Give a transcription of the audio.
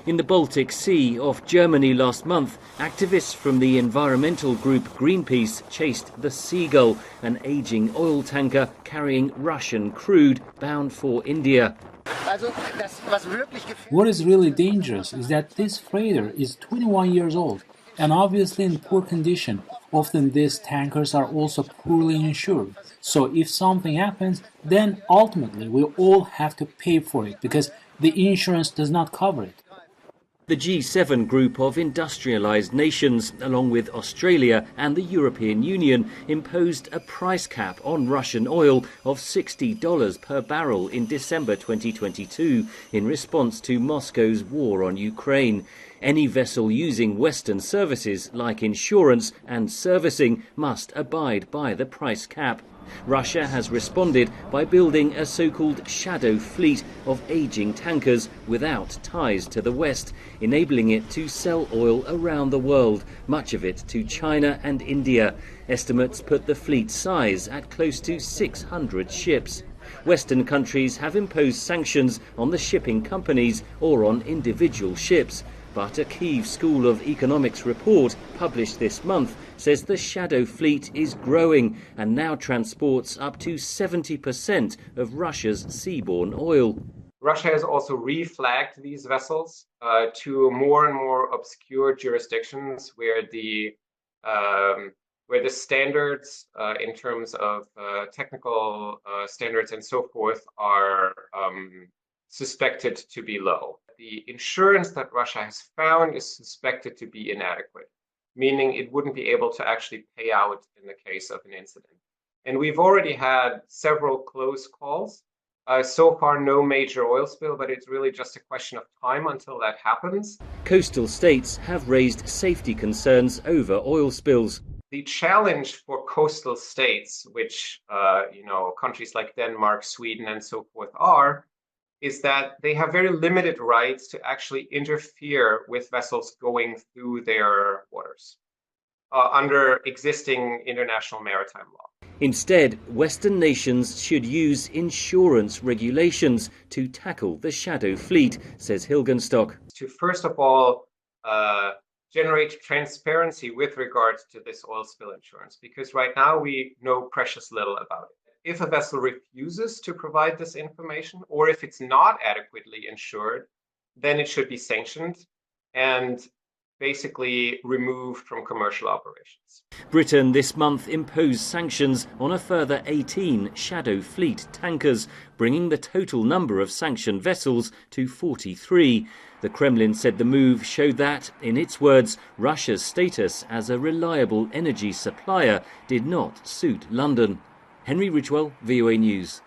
In the Baltic Sea off Germany last month, activists from the environmental group Greenpeace chased the Seagull, an aging oil tanker carrying Russian crude bound for India. What is really dangerous is that this freighter is 21 years old and obviously in poor condition. Often these tankers are also poorly insured. So if something happens, then ultimately we all have to pay for it because the insurance does not cover it. The G7 group of industrialised nations, along with Australia and the European Union, imposed a price cap on Russian oil of $60 per barrel in December 2022 in response to Moscow's war on Ukraine. Any vessel using Western services like insurance and servicing must abide by the price cap. Russia has responded by building a so-called shadow fleet of aging tankers without ties to the West, enabling it to sell oil around the world, much of it to China and India. Estimates put the fleet size at close to 600 ships. Western countries have imposed sanctions on the shipping companies or on individual ships. But a Kyiv School of Economics report published this month says the shadow fleet is growing and now transports up to 70% of Russia's seaborne oil. Russia has also reflagged these vessels to more and more obscure jurisdictions where the standards in terms of technical standards and so forth are suspected to be low. The insurance that Russia has found is suspected to be inadequate, meaning it wouldn't be able to actually pay out in the case of an incident. And we've already had several close calls. So far, no major oil spill, but it's really just a question of time until that happens. Coastal states have raised safety concerns over oil spills. The challenge for coastal states, which countries like Denmark, Sweden, and so forth is that they have very limited rights to actually interfere with vessels going through their waters under existing international maritime law. Instead, Western nations should use insurance regulations to tackle the shadow fleet, says Hilgenstock. To first of all, generate transparency with regards to this oil spill insurance, because right now we know precious little about it. If a vessel refuses to provide this information, or if it's not adequately insured, then it should be sanctioned and basically removed from commercial operations. Britain this month imposed sanctions on a further 18 shadow fleet tankers, bringing the total number of sanctioned vessels to 43. The Kremlin said the move showed that, in its words, Russia's status as a reliable energy supplier did not suit London. Henry Ridgwell, VOA News.